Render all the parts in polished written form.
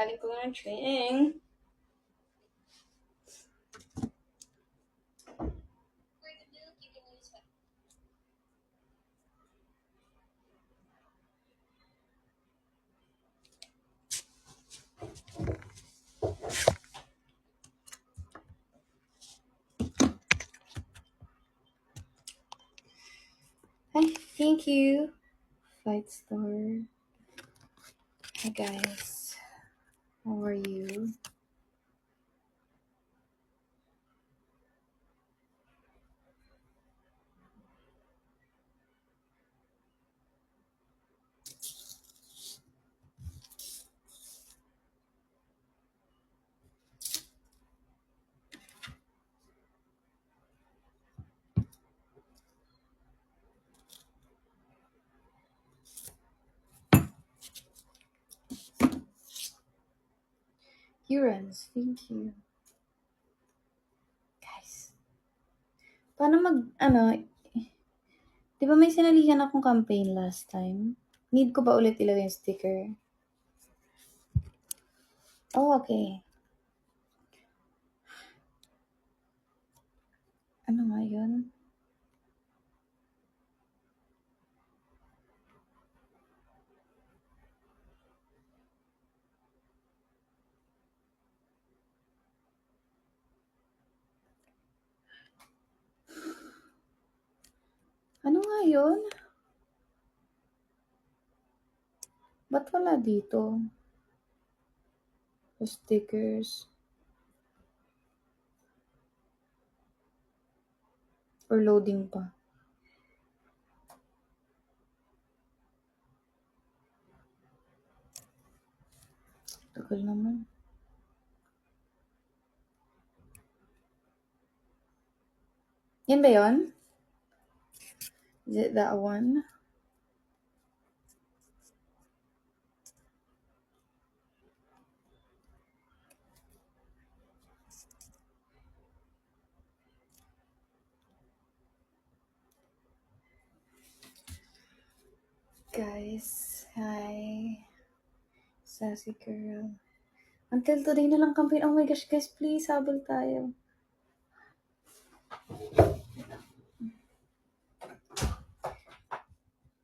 Kagaling ko ng training. Hi, thank you. Fight Star. Hi guys. How are you? Urans, thank you. Guys. Paano di ba may sinalihan akong campaign last time? Need ko ba ulit ilagay yung sticker? Oh, okay. Ano nga yun? Ano nga yun? Ba't wala dito? The stickers. Or loading pa. Tagal naman. Yan ba yun? Is it that one? Guys, hi. Sassy girl. Until today na lang campaign. Oh my gosh, guys, please, habol tayo.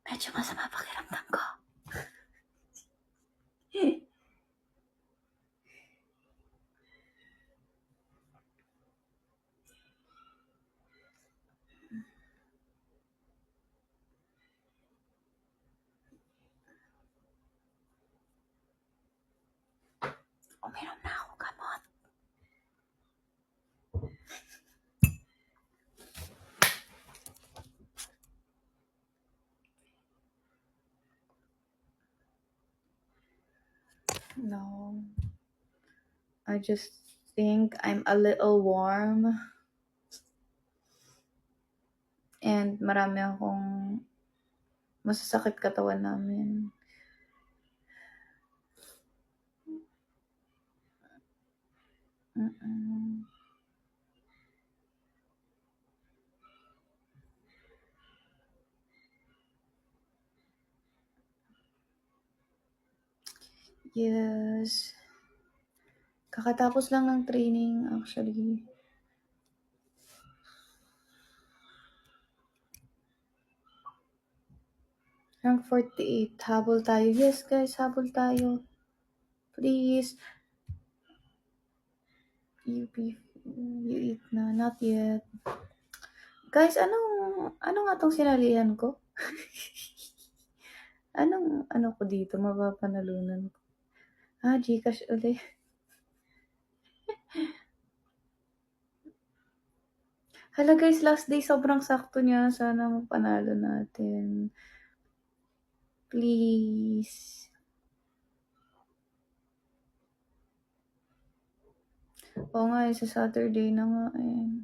Medyo masama pakiramdam ko. Uminom na ako, gamot. No. I just think I'm a little warm. And marami akong masasakit katawan namin. Yes. Kakatapos lang ng training, actually. Rank 48. Habol tayo. Yes, guys. Habol tayo. Please. You eat na. Not yet. Guys, ano nga tong sinalihan ko? ano ko dito? Mapapanalunan ko. Gcash ulit. Hala guys, last day sobrang sakto niya. Sana mapanalo natin. Please. Oo nga, sa Saturday na nga eh.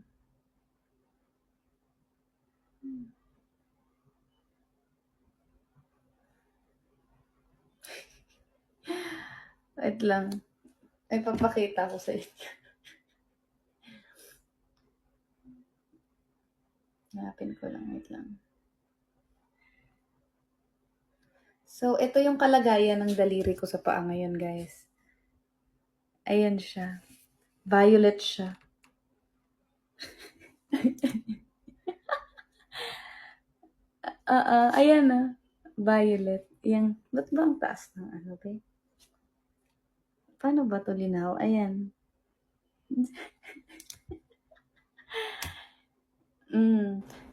Wait lang. Ay, papakita ko sa inyo. Hanapin ko lang. Wait lang. So, ito yung kalagayan ng daliri ko sa paa ngayon, guys. Ayan siya. Violet siya. Ayan na. Violet. Yan. Ba't ba ang taas ng ano, be? Paano ba to linaw? Ayan.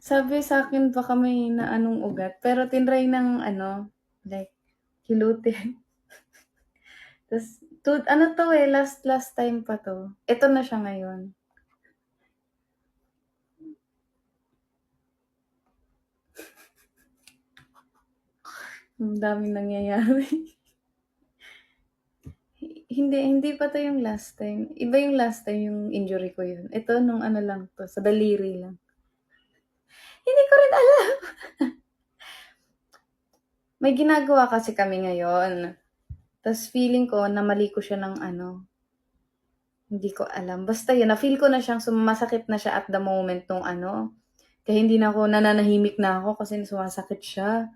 Sabi sa akin baka may na anong ugat. Pero tinry ng ano, like, hilutin. Tapos, ano to eh, last time pa to. Ito na siya ngayon. Ang daming nangyayari. Hindi pa to yung last time. Iba yung last time yung injury ko yun. Ito nung ano lang to, sa daliri lang. Hindi ko rin alam. May ginagawa kasi kami ngayon. Tapos feeling ko na mali ko siya ng ano. Hindi ko alam. Basta yun, na-feel ko na siyang sumasakit na siya at the moment nung ano. Kaya hindi na ako, nananahimik na ako kasi sumasakit siya.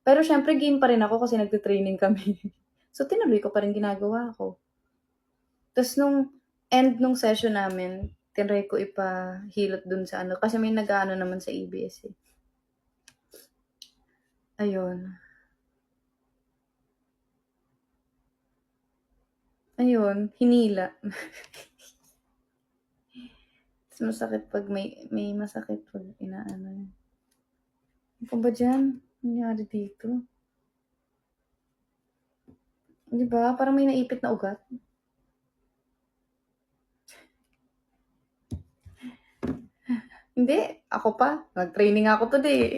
Pero syempre game pa rin ako kasi nagte-training kami. So tinuloy ko pa rin ginagawa ko. Tapos nung end nung session namin, tinry ko ipahilot dun sa ano. Kasi may nag-ano naman sa EBS eh. Ayun. Ayun, hinila. Tapos masakit pag may masakit pag inaano. Ano ba dyan? Nangyari dito? Di ba? Parang may naipit na ugat. Hindi, ako pa. Nag-training ako today.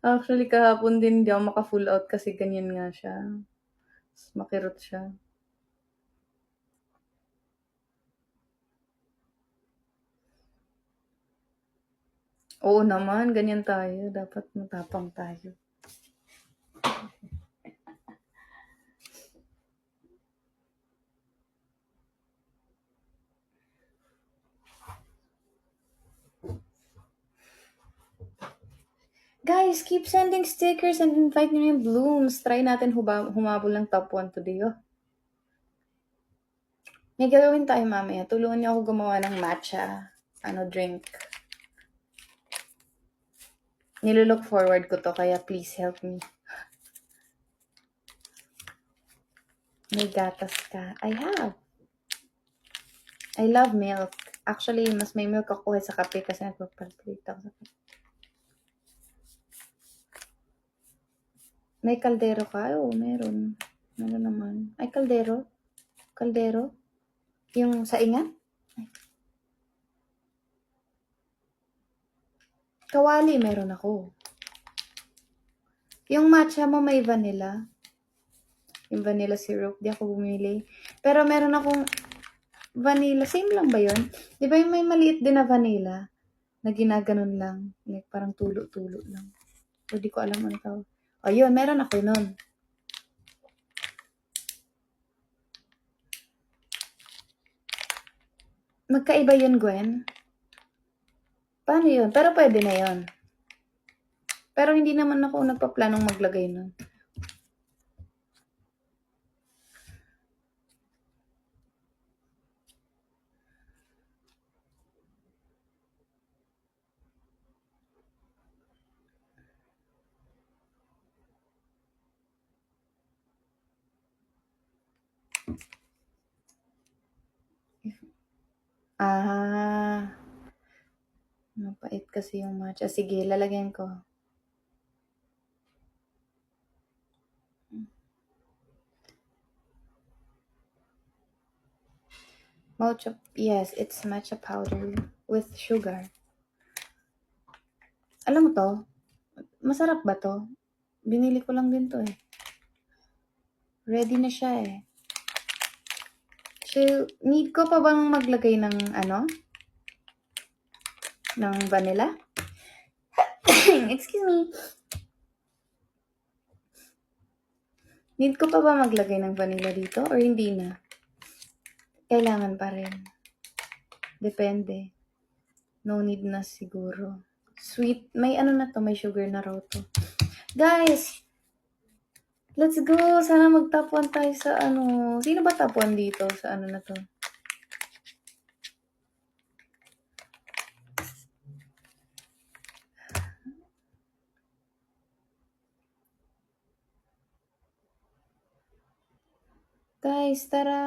Actually, kahapon din hindi ako maka-full out kasi ganyan nga siya. Makirot siya. Oo naman, ganyan tayo. Dapat matapang tayo. Guys, keep sending stickers and invite nyo yung blooms. Try natin humabol ng top 1 today, oh. May gagawin tayo mamaya. Tulungan niyo ako gumawa ng matcha, drink. Nilook forward ko to, kaya please help me. May gatas ka. I have. I love milk. Actually, mas may milk ako sa kape kasi nagpapalpitate ako sa kape. May kaldero ka? Oo, meron. Meron naman. Ay, kaldero? Kaldero? Yung saingan? Ay. Kawali, meron ako. Yung matcha mo may vanilla. Yung vanilla syrup, di ako bumili. Pero meron akong vanilla. Same lang ba yun? Di ba yung may maliit din na vanilla? Na ginaganon lang. Like, parang tulo-tulo lang. O, di ko alam ano tawag. O, yun. Meron ako nun. Magkaiba yun, Gwen? Paano yun? Pero pwede na yun. Pero hindi naman ako nagpa-planong maglagay nun. Mapait kasi yung matcha. Sige, lalagyan ko. Matcha, yes, it's matcha powder with sugar. Alam mo to? Masarap ba to? Binili ko lang din to eh. Ready na siya eh. So, need ko pa bang maglagay ng ng vanilla? Excuse me. Need ko pa ba maglagay ng vanilla dito or hindi na? Kailangan pa rin. Depende. No need na siguro. Sweet. May na to. May sugar na raw to. Guys! Let's go! Sana mag-top 1 tayo sa ano. Sino ba top 1 dito sa ano na to? Guys, tara!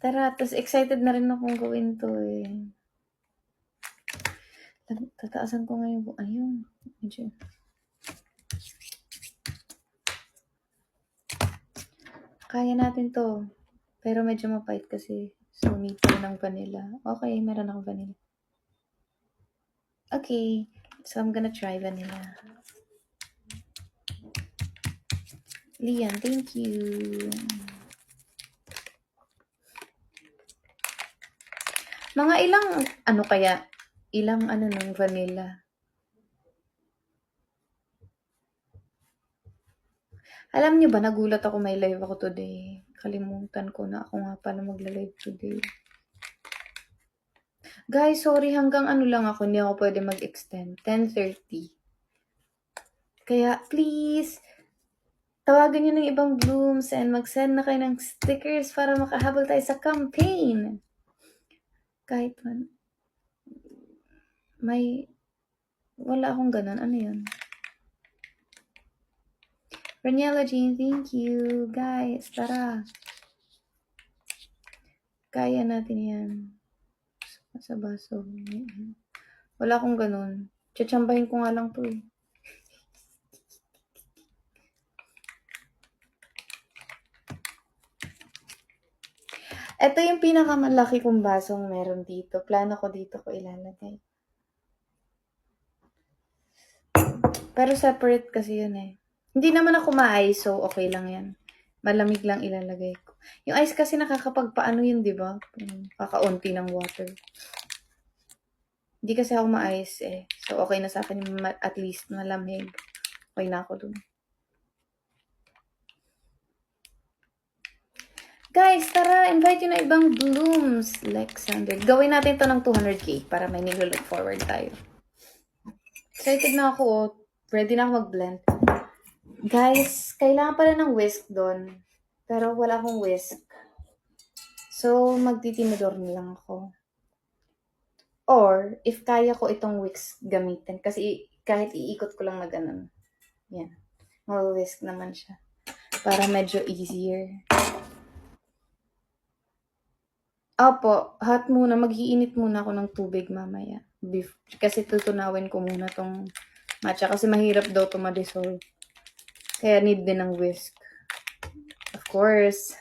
Tara, tas excited na rin akong gawin to eh. Tataasan ko ngayon. Ayun. Medyo. Kaya natin to. Pero medyo mapait kasi. So, need pa ng vanilla. Okay, meron akong vanilla. Okay. So, I'm gonna try vanilla. Lian, thank you. Mga ilang, ano kaya? Ilang ano ng vanilla? Alam niyo ba, nagulat ako may live ako today. Kalimutan ko na ako nga pala magla-live today. Guys, sorry, hanggang ano lang ako, hindi ako pwede mag-extend. 10:30. Kaya, please, tawagan niyo ng ibang blooms and mag-send na kayo ng stickers para makahabol tayo sa campaign. Kahit man. Wala akong ganun. Ano yun? Raniela Jean, thank you. Guys, tara. Kaya natin yan. Sa baso. Wala akong ganun. Tsatsambahin ko nga lang to eh. Ito yung pinakamalaki kong basong meron dito. Plano ko dito ko ilalagay. Pero separate kasi yun eh. Hindi naman ako ma-ice, so okay lang yan. Malamig lang ilalagay ko. Yung ice kasi nakakapagpaano yun, di ba? Kakaunti ng water. Hindi kasi ako ma-ice eh. So okay na sa akin at least malamig. Okay na ako dun. Guys, tara, invite yun na ibang blooms. Alexander. Gawin natin to ng 200k para may nilo-look forward tayo. Excited na ako. Ready na ako mag-blend. Guys, kailangan pala ng whisk doon. Pero wala akong whisk. So, magtitinidor na lang ako. Or, if kaya ko itong whisk gamitin. Kasi kahit iikot ko lang na ganun. Yan. Mag-whisk naman siya. Para medyo easier. Opo, hot muna. Mag-iinit muna ako ng tubig mamaya. Kasi tutunawin ko muna tong matcha. Kasi mahirap daw ito ma-dissolve. Kaya need din ng whisk. Of course,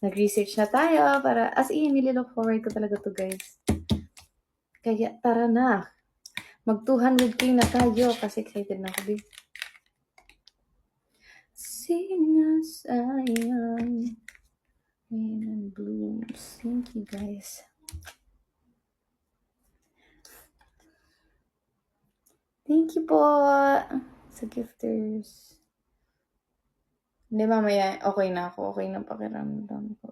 nag-research na tayo para, as in, nililook forward ko talaga to guys. Kaya tara na. Mag 200k na tayo kasi excited na ako din. Sinasayang and blooms. Thank you guys. Thank you po sa gifters. Hindi, mamaya okay na ako. Okay na pakiramdam ko.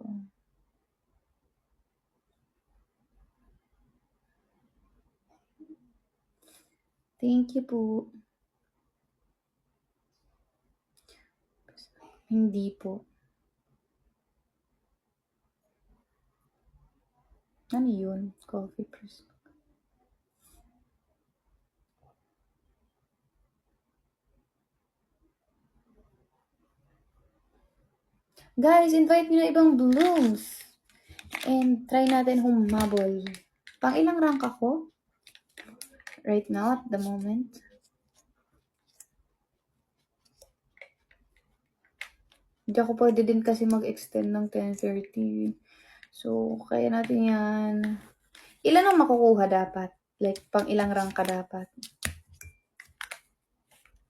Thank you po. Hindi po. Ano yun? Coffee press. Guys, invite nyo na ibang blooms. And try natin humabol. Pang ilang rank ako? Right now, at the moment. Hindi ako pwede din kasi mag-extend ng 10:30. So, kaya natin yan. Ilan ang makukuha dapat? Like, pang ilang rank ka dapat?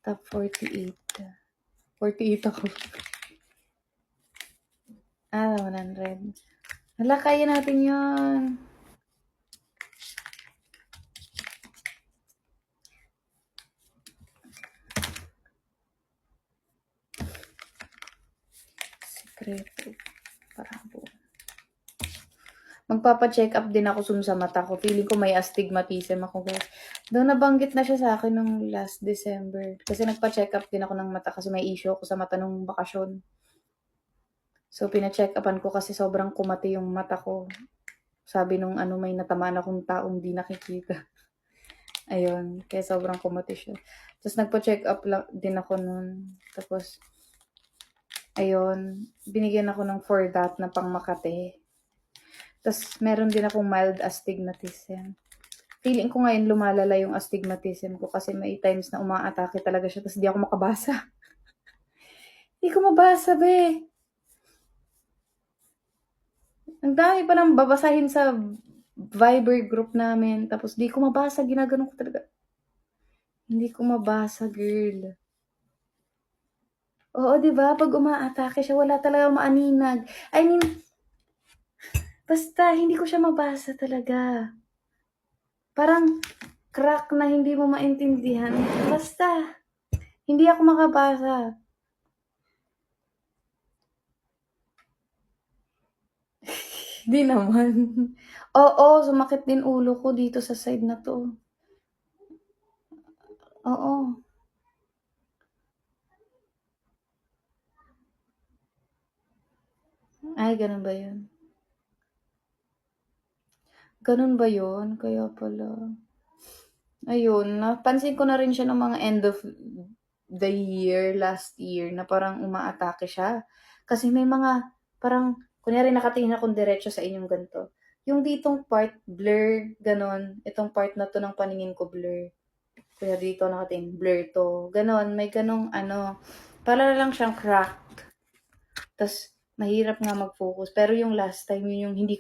Top 48. 48 ako. 100. Hala, kaya natin yan. Sekreto. Parabo. Magpapa-check up din ako sa mata ko. Feeling ko may astigmatism ako, guys. Though nabanggit na siya sa akin nung last December. Kasi nagpa-check up din ako ng mata kasi may issue ako sa mata nung bakasyon. So, pina-check upan ko kasi sobrang kumati yung mata ko. Sabi nung ano, may natamaan akong taong di nakikita. Ayun, kaya sobrang kumati siya. Tapos nagpa-check up lang din ako nun. Tapos, ayun, binigyan ako ng for that na pang Makati. Tapos, meron din akong mild astigmatism. Feeling ko ngayon lumalala yung astigmatism ko kasi may times na umaatake talaga siya tapos di ako makabasa. Hindi ko mabasa, be. Ang dami pa nang babasahin sa Viber group namin. Tapos di ko mabasa, ginaganon ko talaga. Hindi ko mabasa, girl. Oo, di ba? Pag umaatake siya, wala talaga maaninag. I mean, basta hindi ko siya mabasa talaga. Parang crack na hindi mo maintindihan. Basta, hindi ako makabasa. Di naman. Oo, sumakit din ulo ko dito sa side na 'to. Oo. Ay, gano'n ba 'yun? Gano'n ba 'yun? Kaya pala. Ayun, napansin ko na rin siya nung mga end of the year, last year, na parang umaatake siya. Kasi may mga parang kunyari nakatingin akong diretso sa inyong ganito. Yung ditong part, blur, gano'n. Itong part na 'to ng paningin ko, blur. Kaya dito nakatingin, blur 'to. Gano'n, may gano'ng ano, para lang siyang cracked. Tas mahirap nga mag-focus. Pero yung last time, yun yung hindi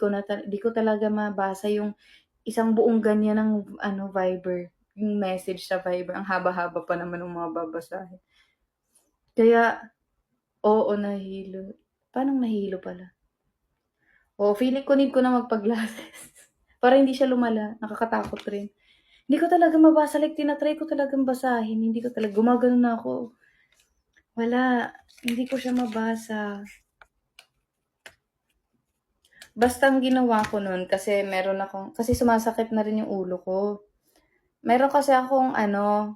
ko talaga mabasa yung isang buong ganyan ng ano, Viber. Yung message sa Viber. Ang haba-haba pa naman ng mga babasahin. Kaya, oo, nahilo. Paano nahilo pala? Oo, feeling ko need ko na magpa-glasses. Para hindi siya lumala. Nakakatakot rin. Hindi ko talaga mabasa. Like, tinatry ko talagang basahin. Hindi ko talaga. Gumagano na ako. Wala. Hindi ko siya mabasa. Basta ang ginawa ko nun, kasi meron akong, kasi sumasakit na rin yung ulo ko. Meron kasi akong ano,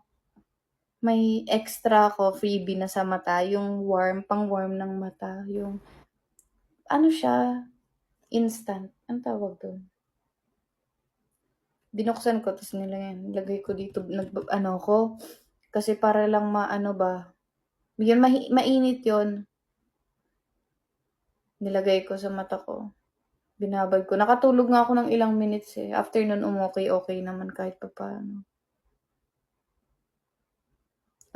may extra ako freebie na sa mata, yung warm, pang warm ng mata, yung, ano siya, instant, ang tawag doon. Binuksan ko, tapos nilagay ko dito, ano ko, kasi para lang maano ba, yun, mainit yon, nilagay ko sa mata ko. Binabad ko. Nakatulog nga ako ng ilang minutes eh. After nun, okay naman kahit pa paano.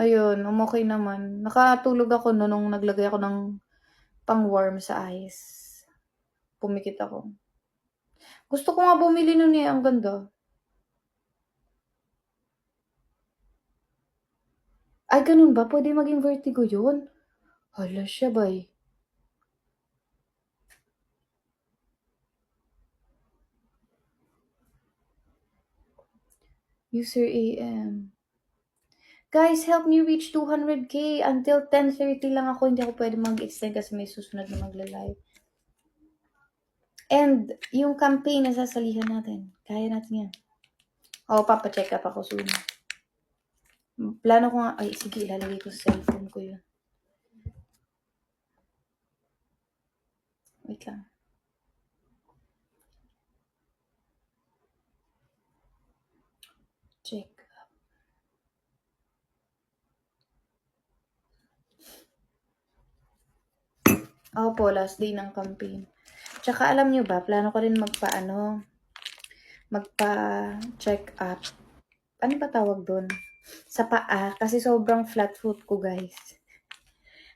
Ayun, umokey naman. Nakatulog ako no nung naglagay ako ng pang-warm sa eyes. Pumikit ako. Gusto ko nga bumili nun eh, ang ganda. Ay, ganun ba? Pwede maging vertigo yun? Hala siya bay. User AM. Guys, help me reach 200k. Until 10:30 lang ako. Hindi ako pwede mag-extend kasi may susunod na magla-live. And yung campaign na sasalihan natin. Kaya natin yan. Oo, papacheck up ako soon. Plano ko nga, ay sige, ilalagay ko sa cellphone ko yun. Wait lang. Check up. Opo, last day ng campaign. Tsaka alam nyo ba, plano ko rin magpa-check up. Ano ba tawag doon? Sa paa, kasi sobrang flat foot ko, guys.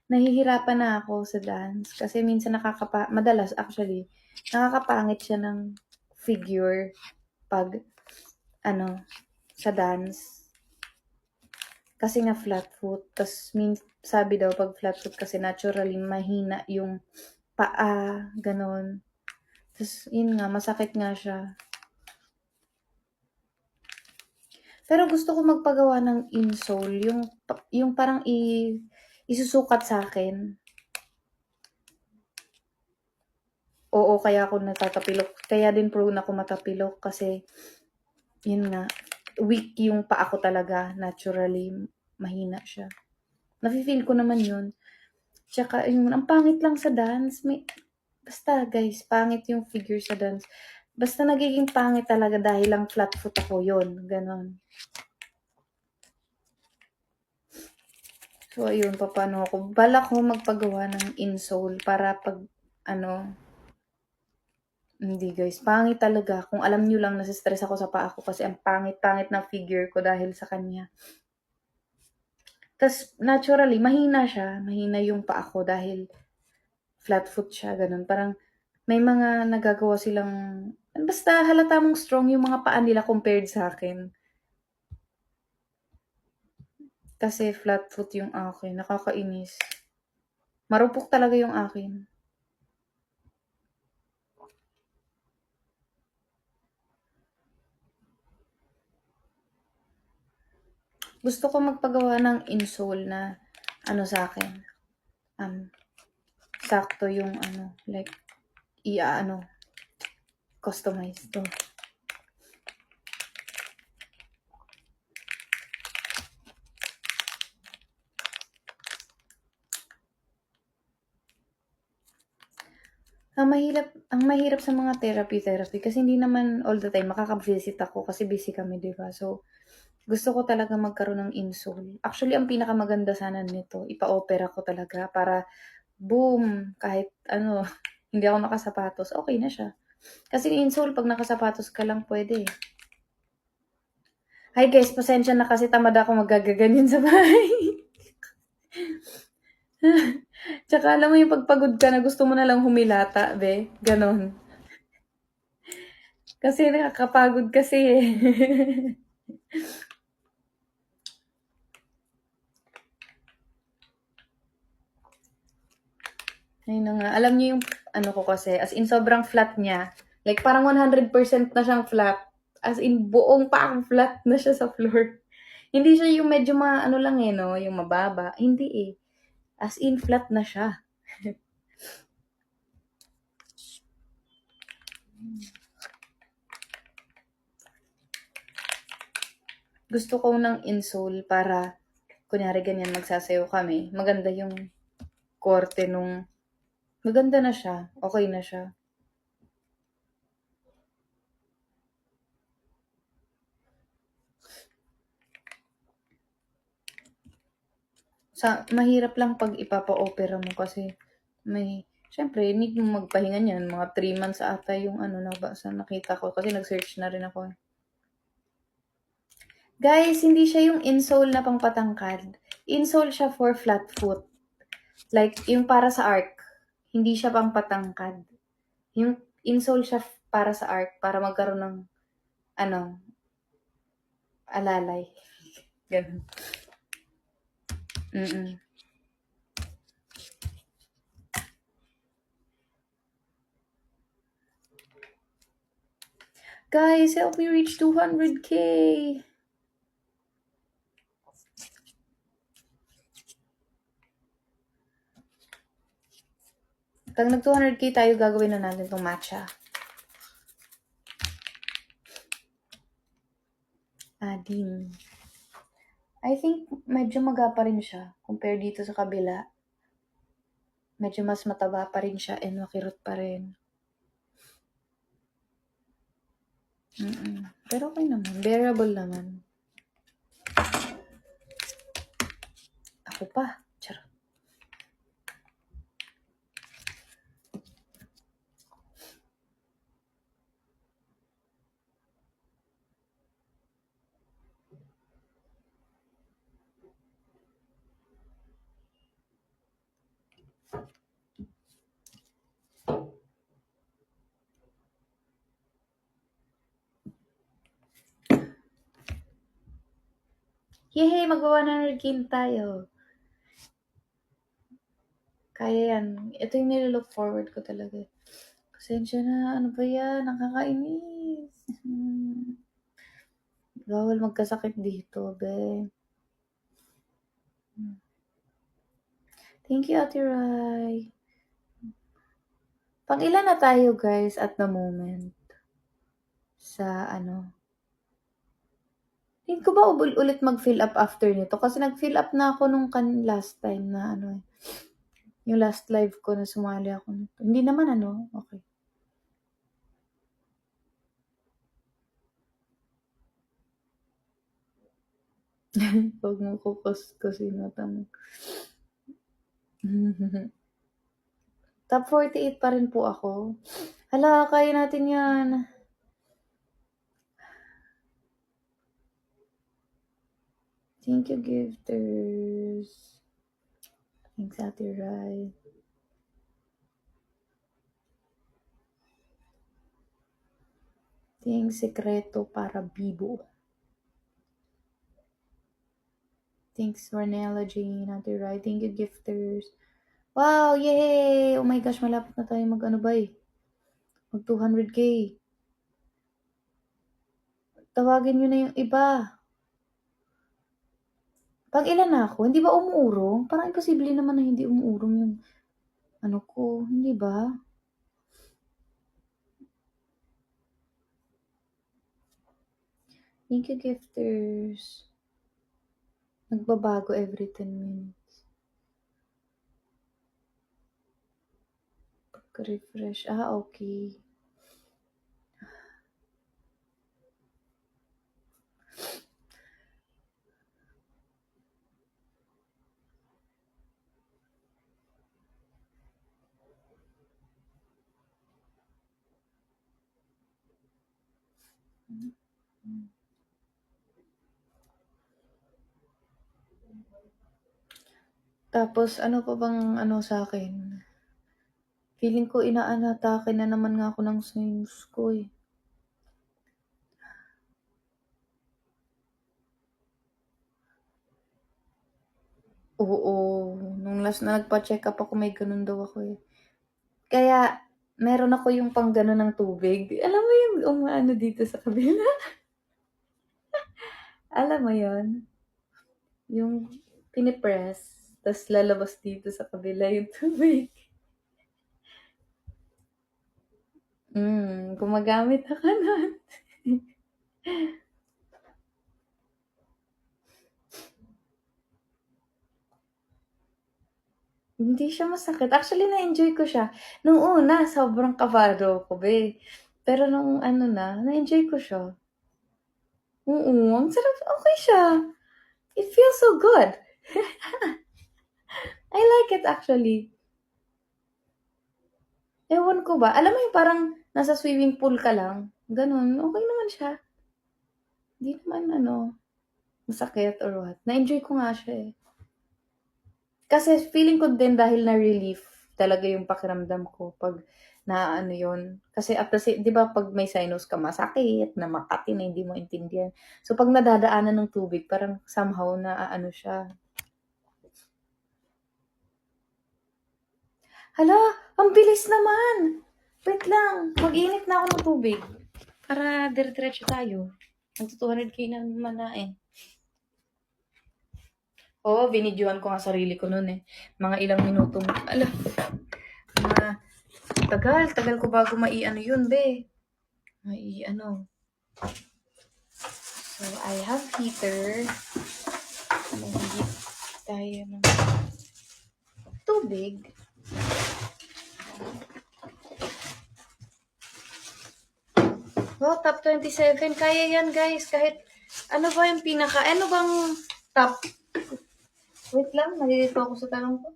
Nahihirapan na ako sa dance kasi minsan madalas actually, nakakapangit siya ng figure pag ano, sa dance. Kasi nga flat foot. Tas sabi daw pag flat foot kasi naturally mahina yung paa, ganon. Tas yun nga, masakit nga siya. Pero gusto ko magpagawa ng insole, yung parang isusukat sa akin. Oo, kaya ako natatapilok. Kaya din prone ako matapilok kasi yun nga, weak yung paa ko talaga naturally, mahina siya. Nafi-feel ko naman yun. Tsaka yung ang pangit lang sa dance, basta guys, pangit yung figure sa dance. Basta nagiging pangit talaga dahil lang flat foot ako yun, gano'n. So ayun, papaano ako, balak ko magpagawa ng insole para 'pag ano, hindi guys, pangit talaga. Kung alam niyo lang nase-stress ako sa paa ko kasi ang pangit-pangit ng figure ko dahil sa kanya. Tas naturally mahina yung paa ko dahil flat foot siya, gano'n. Parang may mga nagagawa silang basta halata mong strong yung mga paa nila compared sa'kin. Kasi flat foot yung akin, nakakainis. Marupok talaga yung akin. Gusto ko magpagawa ng insole na ano sa'kin, um, sakto yung ano, like ano, customize 'to. Ang mahirap sa mga therapy kasi hindi naman all the time makaka-visit ako kasi busy kami, 'di ba? So, gusto ko talaga magkaroon ng insole. Actually, ang pinakamaganda sana nito, ipa-opera ko talaga para boom, kahit ano, hindi ako nakasapatos, okey na siya. Kasi yung insole 'pag nakasapatos ka lang puwede, eh. Hi guys, pasensya na kasi tamad ako maggaganyan sa bahay. Tsaka alam mo yung 'pag pagod ka na gusto mo na lang humilata be, gano'n. Kasi nakakapagod kasi, eh. Ayun na nga. Alam niyo yung ano ko kasi, as in sobrang flat niya. Like parang 100% na siyang flat. As in buong paang flat na siya sa floor. Hindi siya yung medyo ano lang eh, no? Yung mababa. Hindi eh. As in flat na siya. Gusto ko ng insole para, kunyari ganyan, magsasayaw kami. Maganda yung korte nung, maganda na siya. Okay na siya. Mahirap lang 'pag ipapa-opera mo kasi siyempre need mong magpahinga niyan, mga 3 months ata yung ano nabasa nakita ko kasi nag-search na rin ako, eh. Guys, hindi siya yung insole na pangpatangkad. Insole siya for flat foot. Like yung para sa arc, hindi siya pangpatangkad. Yung insole siya para sa arc, para magkaroon ng ano, alalay, gano'n. Mm. Guys, help me reach 200K. Pag nag 200K tayo, gagawin na natin 'tong matcha. Adin. I think medyo maga pa rin siya compare dito sa kabila. Medyo mas mataba pa rin siya and makirot pa rin. Pero okay naman, bearable naman. Ako pa, charot. Yehey! Magwa-100K na tayo. Kaya yan. Ito yung nilo-look forward ko talaga. Pasensya na, ano ba yan? Nakakainis. Bawal magkasakit dito, be. Thank you, Ate Rai. Pang-ilan na tayo guys at the moment? Sa ano? Need ko ba ulit mag-fill up after nito? Kasi nag-fill up na ako nung last time na ano, yung last live ko na sumali ako nito. Hindi naman ano, okay. Huwag mo kukuskusin mata mo. Top 48 pa rin po ako. Hala, kaya natin yan. Thank you, gifters. Thanks, Ate Rai. Thanks, Sekreto para Bibo. Thanks, Marnella Jane, Ate Rai. Thank you, gifters. Wow, yay! Oh my gosh, malapit na tayo mag ano ba eh. Mag 200k. Tawagin nyo na yung iba. Pag ilan na ako, hindi ba umuurong? Parang imposible naman na hindi umuurong yung ano ko, hindi ba? Thank you, gifters. Nagbabago every 10 minutes. Pag-refresh. Okay. Tapos, ano pa bang ano sa akin? Feeling ko inaanatake na naman nga ako ng sinus ko eh. Oo. Nung last na nagpa-check up ako, may ganun daw ako eh. Kaya, meron ako yung pang ganun ng tubig. Alam mo yung umaano dito sa kabila? Alam mo yon yung pinipress, tapos lalabas dito sa kabila yung tubig. Gumagamit ako nun. Hindi siya masakit. Actually, na-enjoy ko siya. Nung una, sobrang kabado ko, be. Pero nung ano na-enjoy ko siya. Oo, ang sarap. Okay siya. It feels so good. I like it actually. Ewan ko ba. Alam mo yung parang nasa swimming pool ka lang. Ganun. Okay naman siya. Hindi naman masakit or what. Na-enjoy ko nga siya eh. Kasi feeling ko din dahil na-relief talaga yung pakiramdam ko pag na yun. Kasi at the same, di ba pag may sinus ka masakit, na makati na hindi mo intindihan. So pag nadadaanan ng tubig, parang somehow na siya. Hala, ang bilis naman! Wait lang, mag-init na ako ng tubig. Para dire-diretso tayo. Magto 200k na naman na eh. Oo, binidyohan ko nga sarili ko noon eh. Mga ilang minutong, mga tagal ko bago maiano yun, be. Maiano. So, I have heater. Mahigit tayo ng tubig. Wow, top 27. Kaya yan, guys. Kahit, ano bang top? Wait lang, nalilito ako sa tanong ko.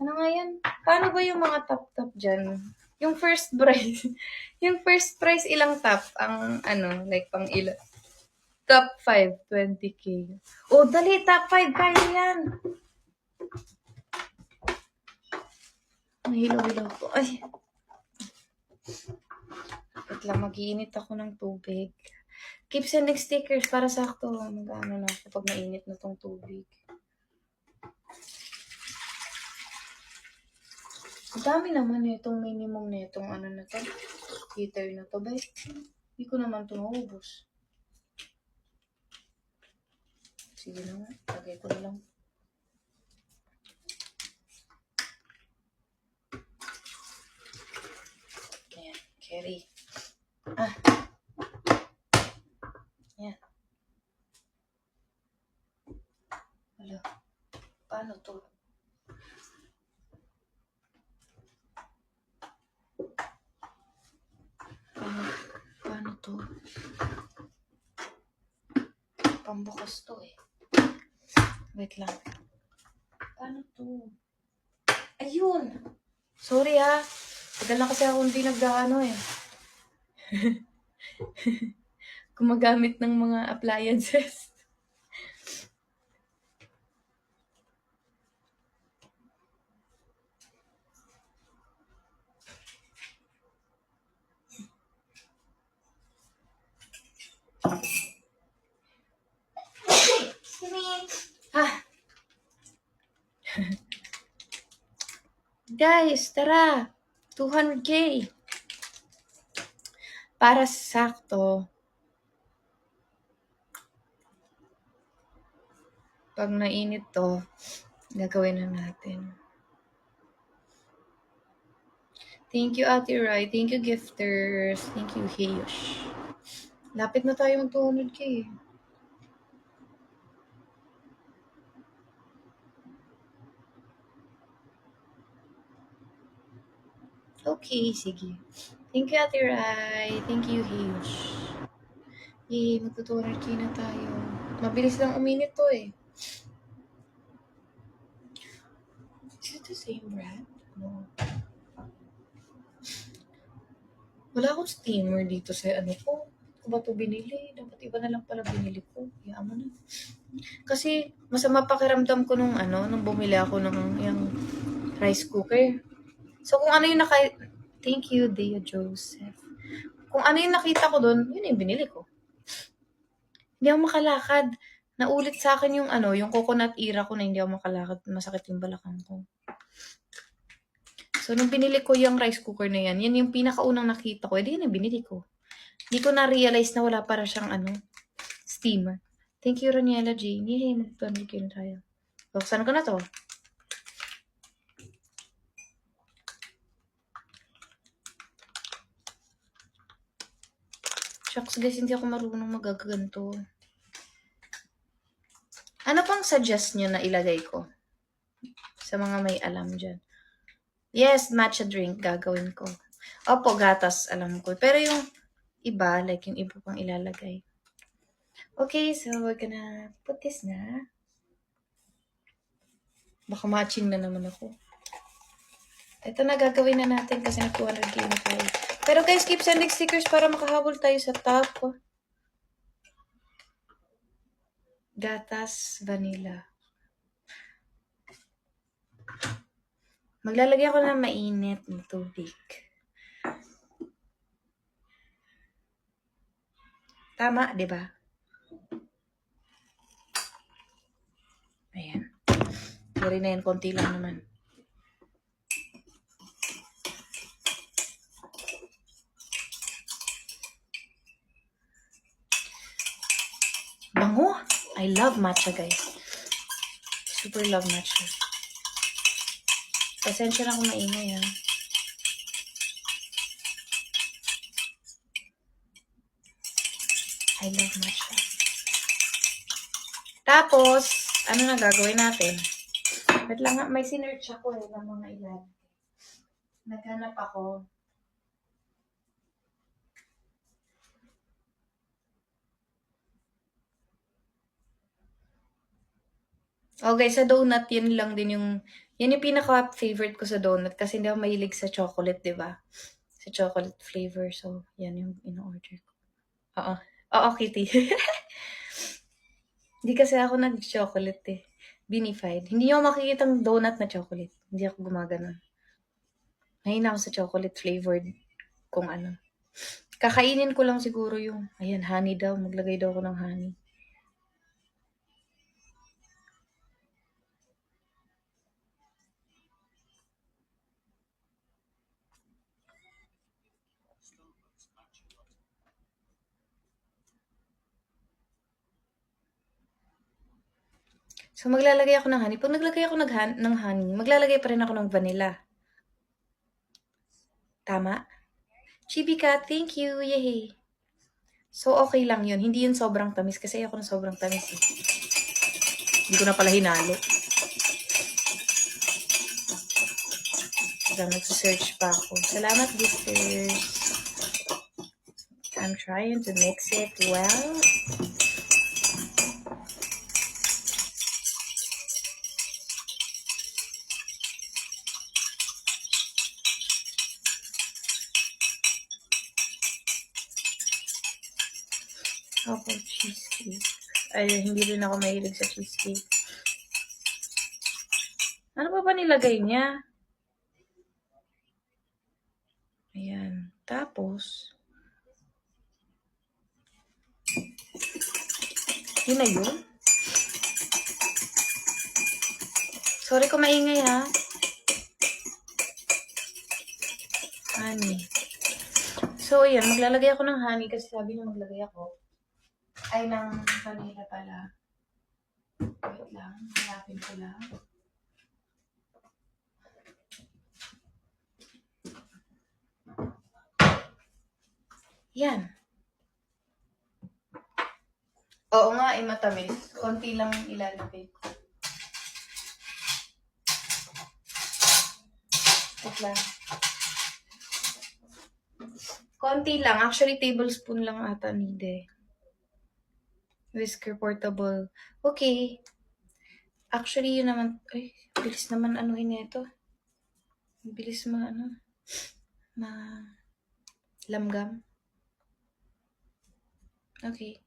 Ano nga yan? Paano ba yung mga top dyan? Yung first prize. Yung first prize, ilang top? Ang, like, pang ilan? Top 5, 20k. Oh, dali, top 5. Kaya yan. Mahilo-hilo ako. Ay. Wait lang, mag-iinit ako ng tubig. Keep sending stickers para sakto. Mag-ano na ako pag mainit na tong tubig. Ang dami naman itong minimum na itong na to. Heater na to, ba? Hindi ko naman ito maubos. Sige na nga. Lagay ko na lang. strawberry. Yan. Wala. Paano to? Paano to? Pambukas to eh. Wait lang. Paano to? Ayun! Sorry ha. Tagal na kasi ako hindi nag-ano eh. Gumagamit ng mga appliances. Guys, tara! 200K! Para sakto. Pag nainit to, gagawin na natin. Thank you, Ate Rai. Thank you, gifters. Thank you, Heyosh. Lapit na tayo ng 200K. Okay, sige. Thank you, Ate Rai. Thank you, Heyosh. Yay, magto-200K na tayo. Mabilis lang uminit to eh. Is it the same brand? No. Wala akong steamer dito sa ano ko. Ko ba ito binili? Dapat iba na lang pala binili ko. Hayaan mo na. Kasi masama pakiramdam ko nung bumili ako ng yung rice cooker. So kung ano yung Thank you, Dea Joseph. Kung ano yung nakita ko doon, yun yung binili ko. Hindi ako makalakad. Naulit sa akin yung yung coconut era ko na hindi ako makalakad. Masakit yung balakang ko. So, nung binili ko yung rice cooker na yan yung pinakaunang nakita ko. Edi yun yung binili ko. Hindi ko na-realize na wala para siyang steamer. Thank you, Raniela Jane. Yay, mag-200K na tayo. Buksan ko na to. Shucks guys, hindi ako marunong magaganto. Ano pang suggest nyo na ilagay ko? Sa mga may alam dyan. Yes, matcha drink gagawin ko. Opo, gatas alam ko. Pero yung iba, like yung iba pang ilalagay. Okay, so we're gonna put this na. Baka matching na naman ako. Ito na gagawin na natin kasi nag-200K na tayo. Pero guys, keep sending stickers para makahabol tayo sa top. Gatas, vanilla. Maglalagay ako ng mainit na tubig. Tama, di ba? Ayan. Pwede na yan, konti lang naman. Bango! I love matcha, guys. Super love matcha. Pasensya na kung maingay, ha. I love matcha. Tapos, ano na gagawin natin? Wait lang nga, may sinerch ako ng mga ilan. Naghanap ako. Okay, sa donut, yun lang din yan yung pinaka-favorite ko sa donut kasi hindi ako mahilig sa chocolate, di ba? Sa chocolate flavor. So, yan yung in-order ko. Oo. Oo, Kitty. Hindi kasi ako nag-chocolate eh. Binified. Hindi nyo makikita ng donut na chocolate. Hindi ako gumagana. Mahina ako sa chocolate flavored kung ano. Kakainin ko lang siguro yung, ayan, honey daw. Maglagay daw ako ng honey. So, maglalagay ako ng honey. Pag naglagay ako ng honey, maglalagay pa rin ako ng vanilla. Tama? Chibi Cat, thank you. Yay. So, okay lang yun. Hindi yun sobrang tamis kasi ako na sobrang tamis eh. Hindi ko na pala hinalo. Hanggang nagsisearch pa ako. Salamat, gisters. I'm trying to mix it well. Ako, cheesecake. Ay, hindi rin ako mahilig sa cheesecake. Ano ba nilagay niya? Ayan. Tapos, yun na yun. Sorry kung maingay ha. Honey. So, ayan. Maglalagay ako ng honey kasi sabi niya maglagay ako. Ay, ng vanilla pala. Wait lang. Hanapin ko lang. Yan. Oo nga, matamis. Konti lang ilalagay ko. Wait lang. Konti lang. Actually, tablespoon lang ata nide. Whisker portable. Okay. Actually, yun naman. Ay, bilis naman anuhin nito. Bilis lamgam. Okay.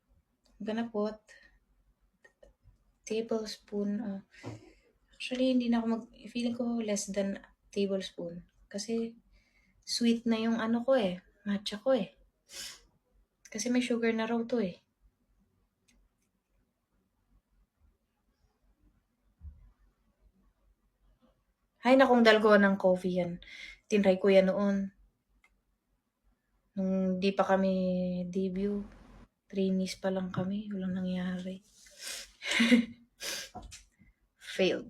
I'm gonna put tablespoon. Actually, hindi na ako feeling ko less than tablespoon. Kasi, sweet na yung ko eh. Matcha ko eh. Kasi may sugar na raw to eh. Hay nakong dalgawa ng coffee yan. Tinry ko yan noon. Nung di pa kami debut. Trainees pa lang kami. Walang nangyari. Failed.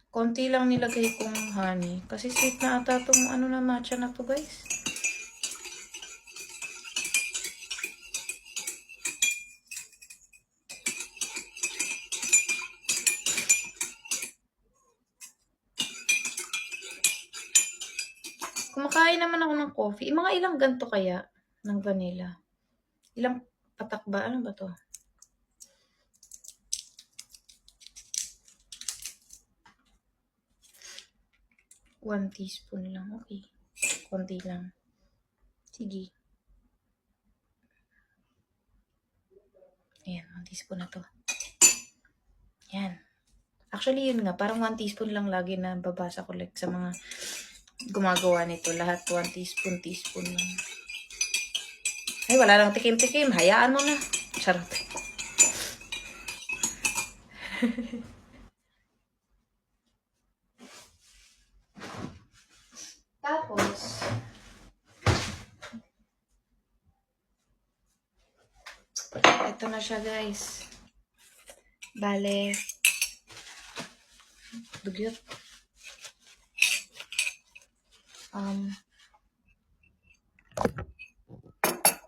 Konti lang nilagay kong honey. Kasi sweet na ata itong na matcha na to guys. Kumakain naman ako ng coffee. Mga ilang ganto kaya ng vanilla? Ilang patak ba? Ano ba to? One teaspoon lang. Okay. Konti lang. Sige. Ayan, 1 teaspoon na to. Yan. Actually, yun nga. Parang 1 teaspoon lang lagi na babasa ko like sa mga gumagawa nito. Lahat 1 teaspoon lang. Ay, wala nang tikim-tikim. Hayaan mo na. Charot. Tapos, ito na siya guys. Bale, dugyot.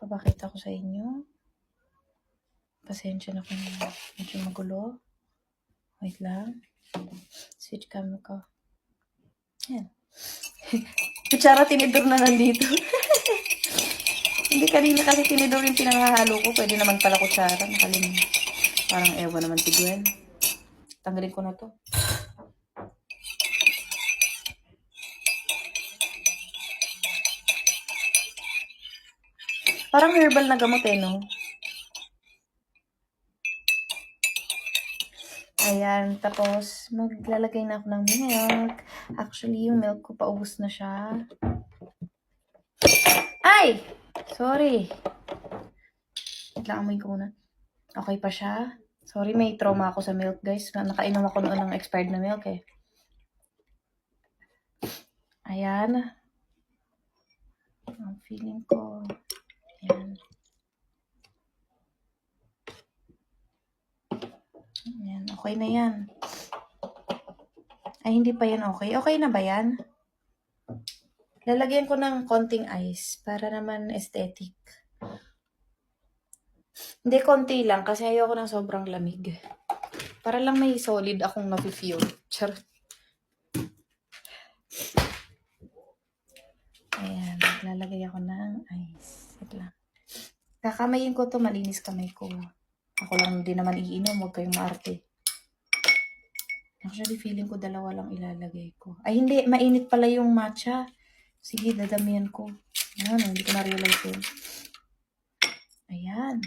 Papakita ko sa inyo. Pasensya na kung medyo magulo. Wait lang. Switch camera ko. Yan. Kutsara tinidor na nandito. Hindi kanina kasi tinidor yung pinanghahalo ko. Pwede naman pala kutsara. Nakalimutan. Parang ewan naman si Gwen. Tanggalin ko na to. Parang herbal na gamot eh, no? Ayan, tapos maglalagay na ako ng milk. Actually, yung milk ko paubos na siya. Ay! Sorry. Wait lang, amoy ko muna. Okay pa siya. Sorry, may trauma ako sa milk, guys. Nakainom ako noon ng expired na milk eh. Ayan. Ang feeling ko. Ayan. Ayan, okay na yan. Ay, hindi pa yan okay. Okay na ba yan? Lalagyan ko ng konting ice para naman aesthetic. Hindi, konti lang kasi ayoko ng sobrang lamig. Para lang may solid akong nafe-feel. Charot. Ayan, maglalagay ako ng ice. Wait lang. Kakamayin ko to, malinis kamay ko. Ako lang din naman iinom, huwag kayong maarte. Actually, feeling ko dalawa lang ilalagay ko. Ay, hindi. Mainit pala yung matcha. Sige, dadamihan ko. Ayan, hindi ko na-realize yun. Ayan.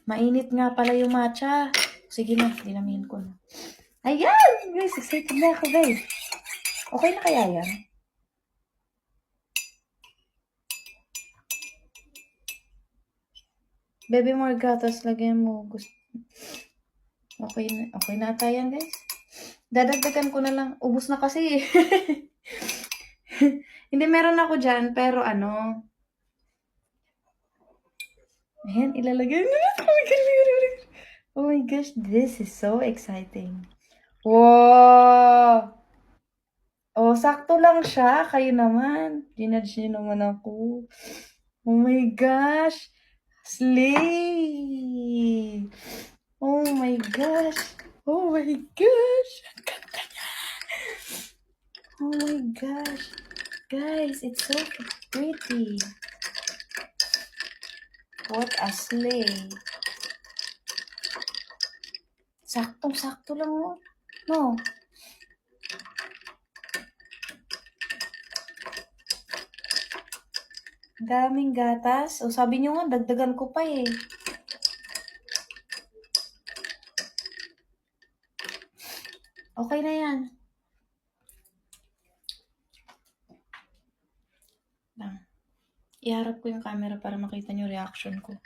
Mainit nga pala yung matcha. Sige na, dinamihan ko na. Ayan! Guys, excited na ako, guys. Okay na kaya yan? Baby, more gatas. Lagyan mo. Okay na ata yan, guys. Dadagdagan ko na lang. Ubus na kasi. Hindi, meron ako dyan. Pero ano. Ayan, ilalagay na. Oh my gosh, this is so exciting. Wow! Oh, sakto lang siya. Kayo naman. Ginudge niyo naman ako. Oh my gosh. Slay! Oh my gosh. Oh my gosh. Ang ganda niya. Oh my gosh. Guys, it's so pretty. What a slay. Saktong-sakto lang, oh. No? Daming gatas. O, sabi nyo nga, dagdagan ko pa eh. Okay na yan. Lang. Iharap ko yung camera para makita nyo reaction ko.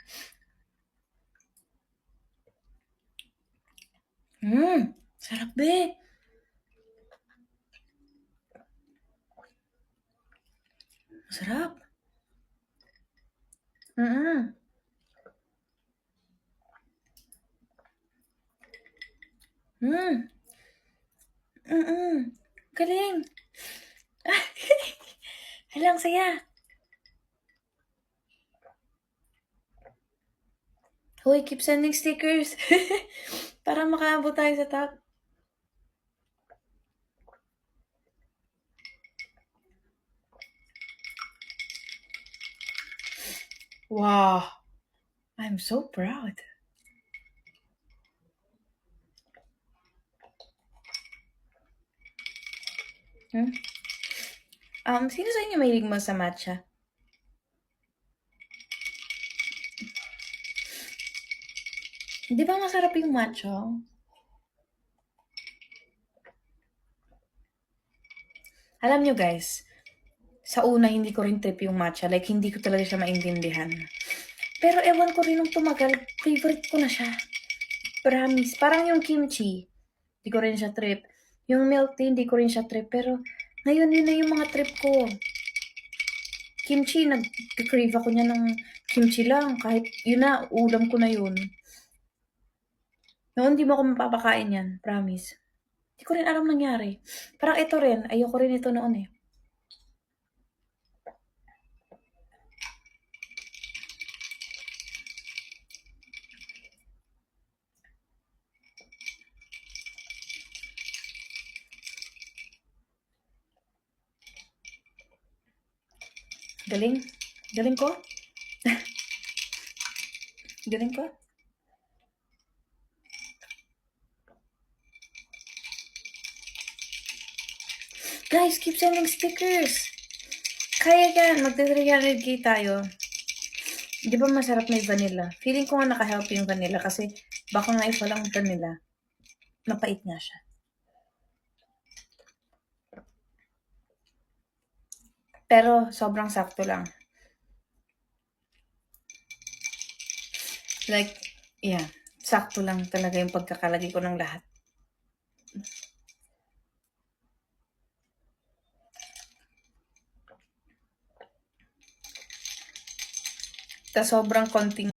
Sarap be. Masarap. Galing. Halang saya. Hoy, keep sending stickers. Para makaabot tayo sa top. Wow. I'm so proud. Sino sa inyo mahilig mo sa matcha? Di ba masarap yung matcha? Alam nyo guys, sa una hindi ko rin trip yung matcha. Like, hindi ko talaga siya maintindihan. Pero ewan ko rin nung tumagal, favorite ko na siya. Promise. Parang yung kimchi, hindi ko rin siya trip. Yung milk tea, hindi ko rin siya trip. Pero ngayon, yun na yung mga trip ko. Kimchi, nag-crave ako niya ng kimchi lang. Kahit yun na, ulam ko na yun. Noon, di mo ako mapapakain yan. Promise. Hindi ko rin alam nangyari. Parang ito rin. Ayoko rin ito noon eh. Galing. Galing ko. Galing ko. Guys, keep sending stickers. Kaya yan. Magte-300k tayo. Di ba masarap may vanilla? Feeling ko nga naka-help yung vanilla kasi baka nga if walang vanilla, mapait nga siya. Pero sobrang sakto lang. Like, yeah. Sakto lang talaga yung pagkakalagay ko ng lahat. Tas sobrang konting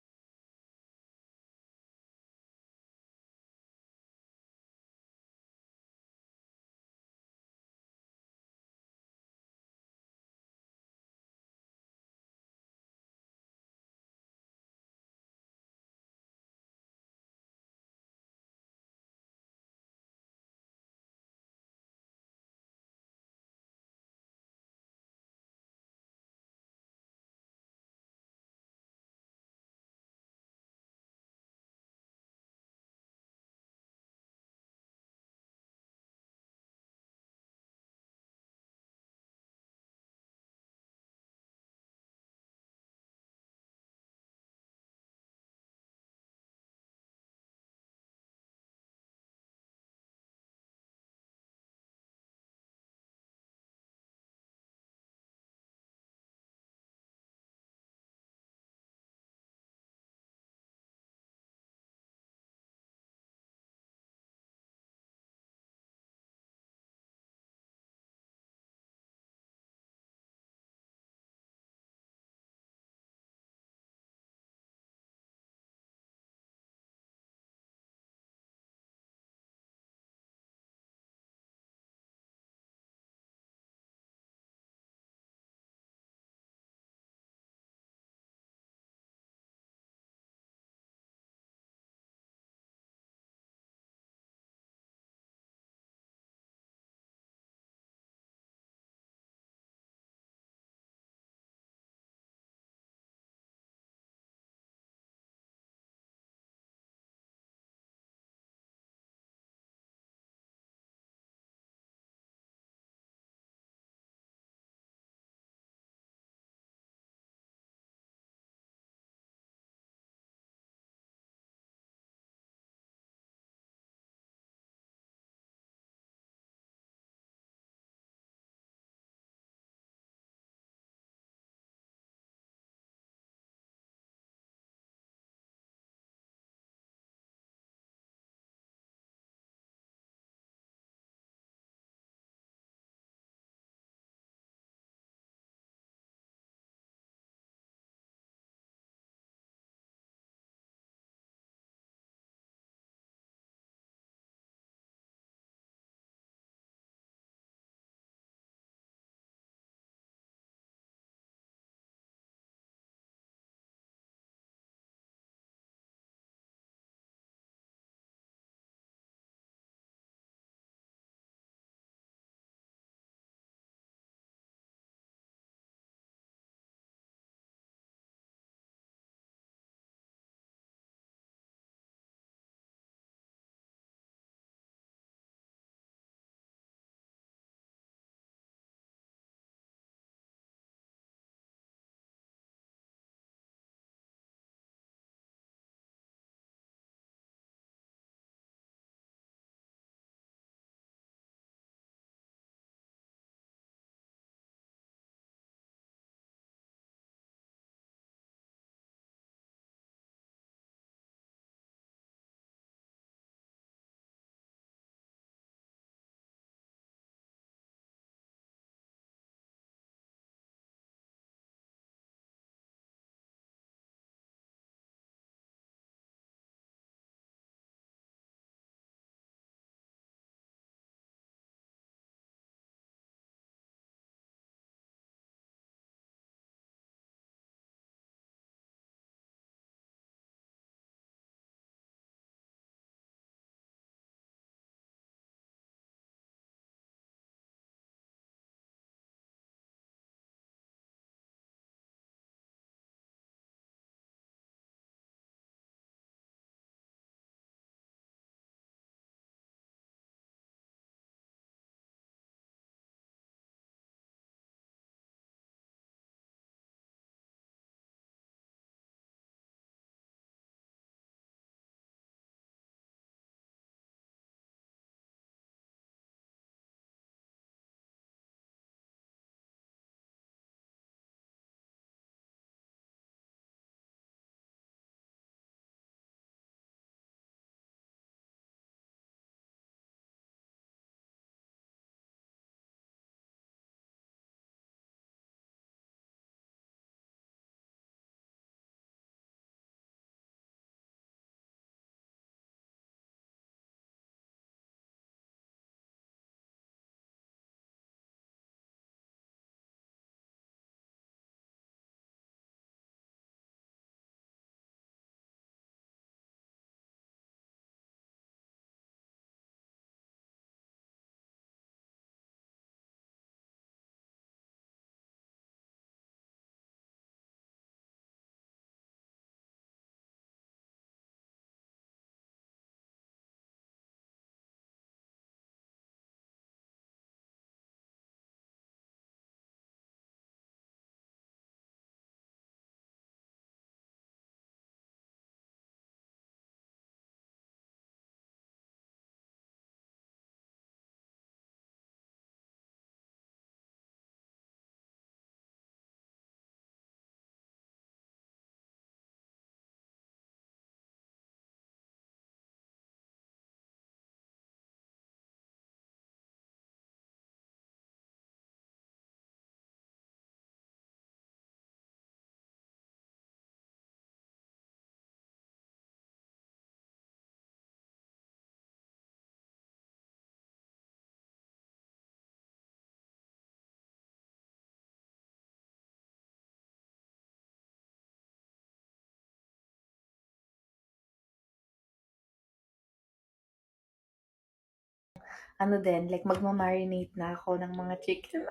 ano din, like magma-marinate na ako ng mga chicken.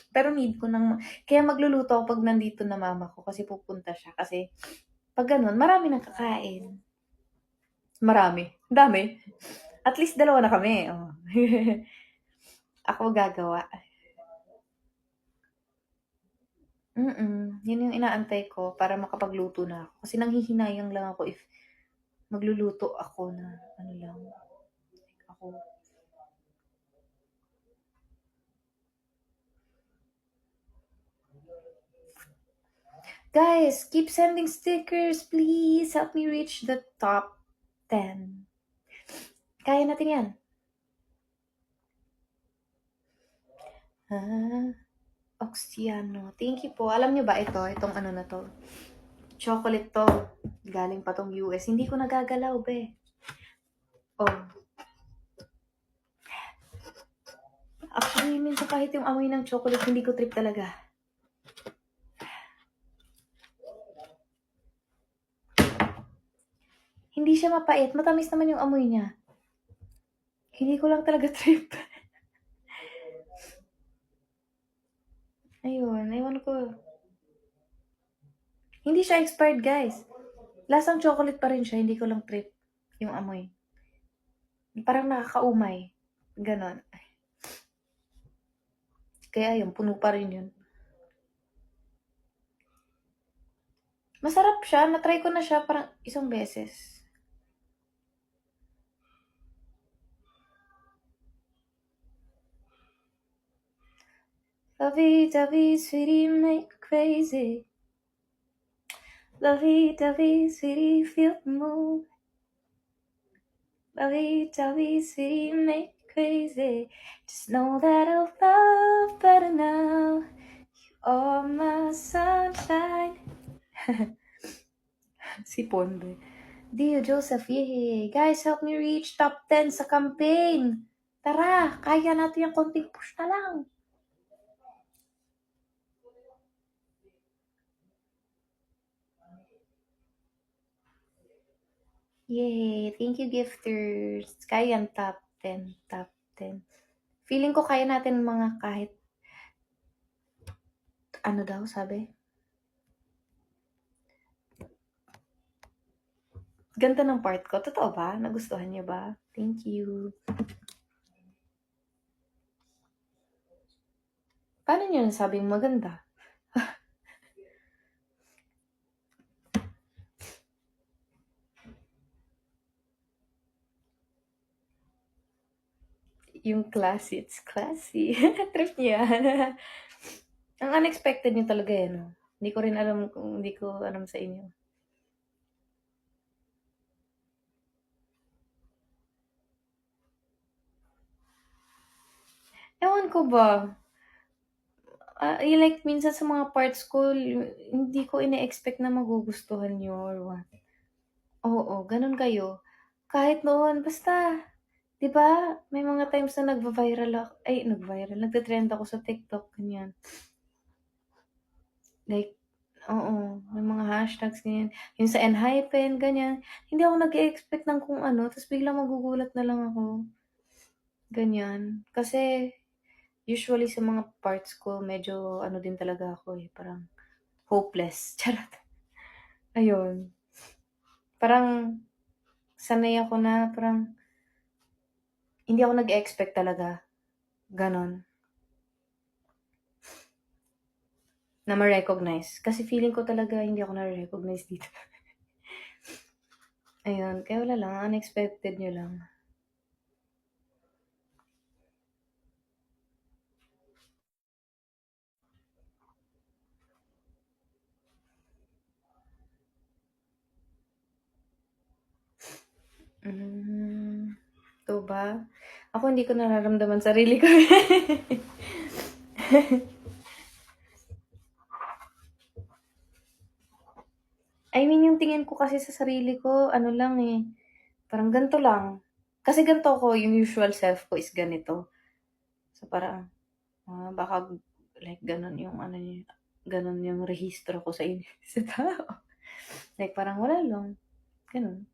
Pero need ko ng kaya magluluto ako 'pag nandito na mama ko kasi pupunta siya. Kasi 'pag gano'n marami nang kakain. Marami, ang dami. At least 2 na kami, oh. Ako gagawa. 'Yun yung inaantay ko para makapagluto na ako. Kasi nanghihinayang lang ako if magluluto ako na ano lang, ako. Guys, keep sending stickers, please. Help me reach the top 10. Kaya natin 'yan. Oxiano. Thank you po. Alam niyo ba ito, itong ano na 'to, chocolate 'to. Galing pa 'tong US. Hindi ko nagagalaw, be. Oh. Actually, minsan kahit yung amoy ng chocolate, hindi ko trip talaga. Hindi siya mapait. Matamis naman yung amoy niya. Hindi ko lang talaga trip. Ayun, ewan ko. Hindi siya expired, guys. Lasang chocolate pa rin siya, hindi ko lang trip yung amoy. Parang nakakaumay. Ganon. Kaya yun, puno pa rin yun. Masarap siya. Na-try ko na siya parang isang beses. Lovey-dovey, sweetie, make me crazy. Lovey-dovey, sweetie, feel the move. Lovey-dovey, sweetie, make me crazy. Just know that I'll love better now. You are my sunshine. Si Ponde. Dio Joseph, yay! Guys, help me reach top 10 sa campaign. Tara, kaya natin yung konting push na lang. Yay! Thank you, gifters. Kaya yan, top 10. Top 10. Feeling ko kaya natin mga kahit ano daw, sabi? Ganda ng part ko. Totoo ba? Nagustuhan niyo ba? Thank you. Paano niyo nasabing maganda? Yung classy, it's classy. Trip niya. Ang unexpected niyo talaga yan, no? Hindi ko rin alam kung hindi ko alam sa inyo. Ewan ko ba? Like, minsan sa mga parts ko, hindi ko ine-expect na magugustuhan niyo or what. Oo, ganun kayo. Kahit noon, basta, di ba, may mga times na nagte-trend ako sa TikTok, ganyan. Like, oo, may mga hashtags, ganyan. Yung sa Enhypen, ganyan. Hindi ako nag-expect ng kung ano, tapos biglang magugulat na lang ako. Ganyan. Kasi, usually sa mga parts ko, medyo ano din talaga ako eh, parang hopeless. Charot. Ayun. Parang sanay ako na parang hindi ako nag-expect talaga. Ganon. Na ma-recognize. Kasi feeling ko talaga hindi ako na-recognize dito. Ayun. Kaya wala lang. Unexpected nyo lang. Ito ba? Ako hindi ko nararamdaman sarili ko. I mean, yung tingin ko kasi sa sarili ko, ano lang eh, parang ganito lang. Kasi ganito ko, yung usual self ko is ganito. So parang, baka like ganon yung ano niya, ganon yung rehistro ko sa inyo, sa tao. Like parang wala lang. Ganon.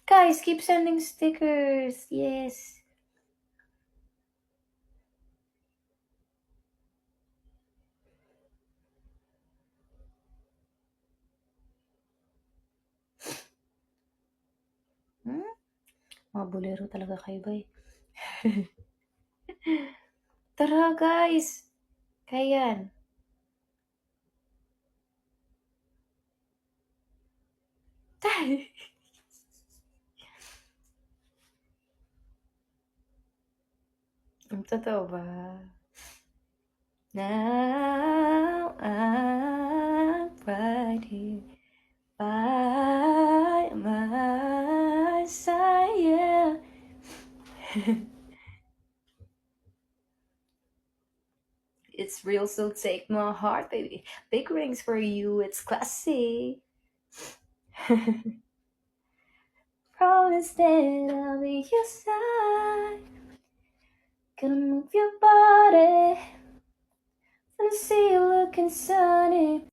Guys, keep sending stickers. Yes. Mga bolero talaga kayo, bay. Tara, guys. Kaya yan. Totoo ba? Now I'm right here by my side, yeah. It's real, so take my heart, baby. Big rings for you, it's classy. Promise that I'll be your side. Gonna move your body. Wanna see you looking sunny.